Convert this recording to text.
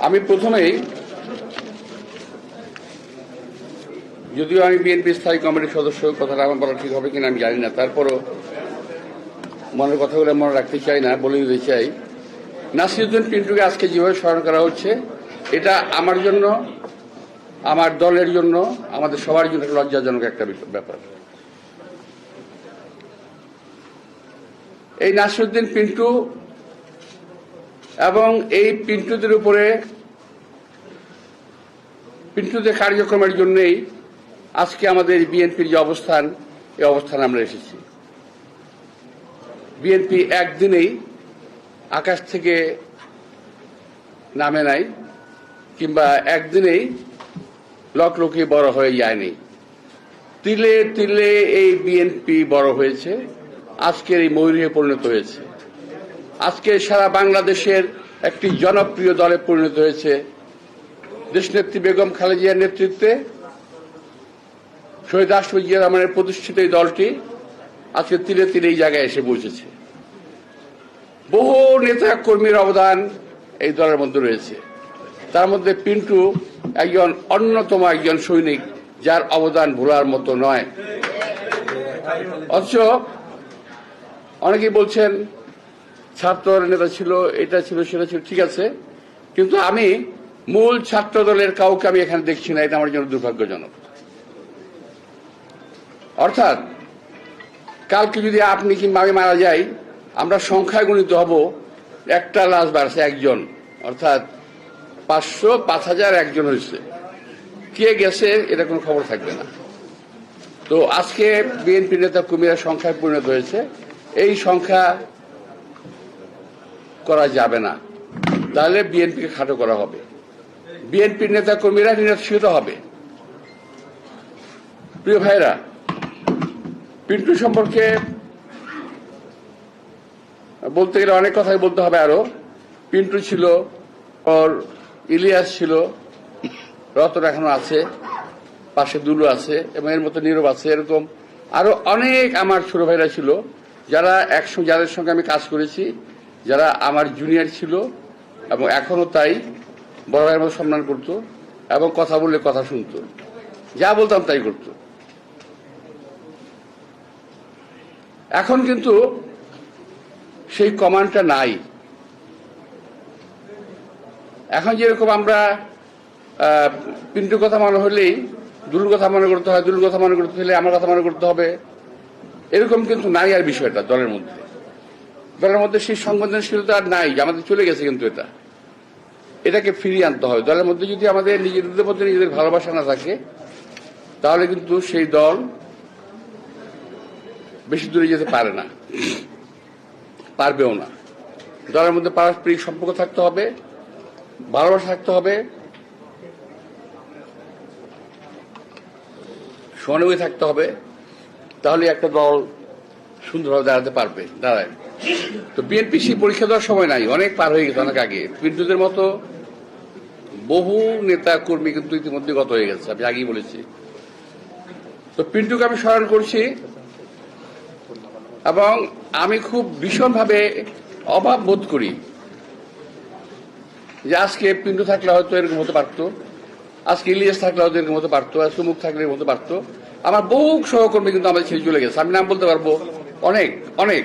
আমি প্রথমেই, যদিও আমি বিএনপি স্থায়ী কমিটির সদস্য, কথাটা আমার বলা ঠিক হবে কিনা আমি জানি না, তারপরও মনের কথাগুলো মনে রাখতে চাই না, বলে দিতে চাই। নাসিরউদ্দিন পিন্টুকে আজকে যেভাবে স্মরণ করা হচ্ছে, এটা আমার জন্য, আমার দলের জন্য, আমাদের সবার জন্য লজ্জাজনক একটা ব্যাপার। এই নাসিরউদ্দিন পিন্টু এবং এই পিন্টুদের উপরে, পিন্টুদের কার্যক্রমের জন্যই আজকে আমাদের বিএনপির যে অবস্থান, এই অবস্থানে আমরা এসেছি। বিএনপি একদিনেই আকাশ থেকে নামে নাই, কিংবা একদিনেই লকলকে বড় হয়ে যায়নি। তিলে তিলে এই বিএনপি বড় হয়েছে, আজকের এই ময়ূরে পরিণত হয়েছে। আজকে সারা বাংলাদেশের একটি জনপ্রিয় দলে পরিণত হয়েছে। দেশনেত্রী বেগম খালেদা জিয়ার নেতৃত্বে শহীদ রাষ্ট্রপতি জিয়া রহমানের প্রতিষ্ঠিত এই দলটি আজকে তিলে তিলে এই জায়গায় এসে পৌঁছেছে। বহু নেতা কর্মীর অবদান এই দলের মধ্যে রয়েছে। তার মধ্যে পিন্টু একজন অন্যতম একজন সৈনিক, যার অবদান ভোলার মতো নয়। অথচ অনেকেই বলছেন ছাত্র নেতা ছিল, এটা ছিল, সেটা ছিল, ঠিক আছে, কিন্তু আমি মূল ছাত্র দলের কাউকে আমি এখানে দেখছি না। এটা আমার জন্য দুর্ভাগ্যজনক। অর্থাৎ কালকে যদি আপনি কিংবা আমি মারা যাই, আমরা সংখ্যায় গণিত হব, একটা লাশ বাড়ছে একজন, অর্থাৎ 500, 5000 একজন হয়েছে, কে গেছে এটা কোনো খবর থাকবে না। তো আজকে বিএনপি নেতা কর্মীরা সংখ্যায় পরিণত হয়েছে, এই সংখ্যা করা যাবে না, তাহলে বিএনপিকে খাটো করা হবে, বিএনপির নেতা কর্মীরা নিরস্ত্রিত হবে। প্রিয় ভাইরা, পিন্টু সম্পর্কে বলতে গেলে অনেক কথাই বলতে হবে। আরো পিন্টু ছিল, ওর ইলিয়াস ছিল, রতন এখনো আছে, পাশে দুলু আছে, এবং এর মতো নীরব আছে। এরকম আরো অনেক আমার ছোট ভাইরা ছিল, যারা একসঙ্গে, যাদের সঙ্গে আমি কাজ করেছি, যারা আমার জুনিয়র ছিল এবং এখনো তাই, বড় ভাইয়ের মতো সম্মান করতো এবং কথা বললে কথা শুনতো, যা বলতাম তাই করতো। এখন কিন্তু সেই কমান্ডটা নাই। এখন যেরকম আমরা পিন্টুর কথা মনে হলেই দুলুর কথা মনে করতে হয়, দুলুর কথা মনে করতে হলে আমার কথা মনে করতে হবে, এরকম কিন্তু নাই আর বিষয়টা দলের মধ্যে। দলের মধ্যে সেই সংবেদনশীলতা আর নাই, আমাদের চলে গেছে। কিন্তু এটাকে ফিরিয়ে আনতে হবে। দলের মধ্যে যদি আমাদের নিজেদের মধ্যে নিজেদের ভালোবাসা না থাকে, তাহলে কিন্তু সেই দল বেশি দূরে যেতে পারে না, পারবেও না। দলের মধ্যে পারস্পরিক সম্পর্ক থাকতে হবে, ভালোবাসা থাকতে হবে, সহানুভূতি থাকতে হবে, তাহলে একটা দল সুন্দরভাবে দাঁড়ায়। তো বিএনপি সেই পরীক্ষা দেওয়ার সময় নাই, অনেক পার হয়ে গেছে, অনেক আগে। পিন্টুদের মতো বহু নেতা কর্মী কিন্তু ইতিমধ্যে গত হয়ে গেছে, আমি আগেই বলেছি। তো পিন্টুকে আমি স্মরণ করছি, এবং আমি খুব ভীষণভাবে অভাব বোধ করি যে আজকে পিন্টু থাকলে হয়তো এরকম হতে পারতো, আজকে ইলিয়াস থাকলে হয়তো এরকম হতে পারতো, আজকে মুখ থাকলে এরকম হতে পারতো। আমার বহু সহকর্মী কিন্তু আমাদের ছেড়ে চলে গেছে, আমি নাম বলতে পারবো, অনেক অনেক।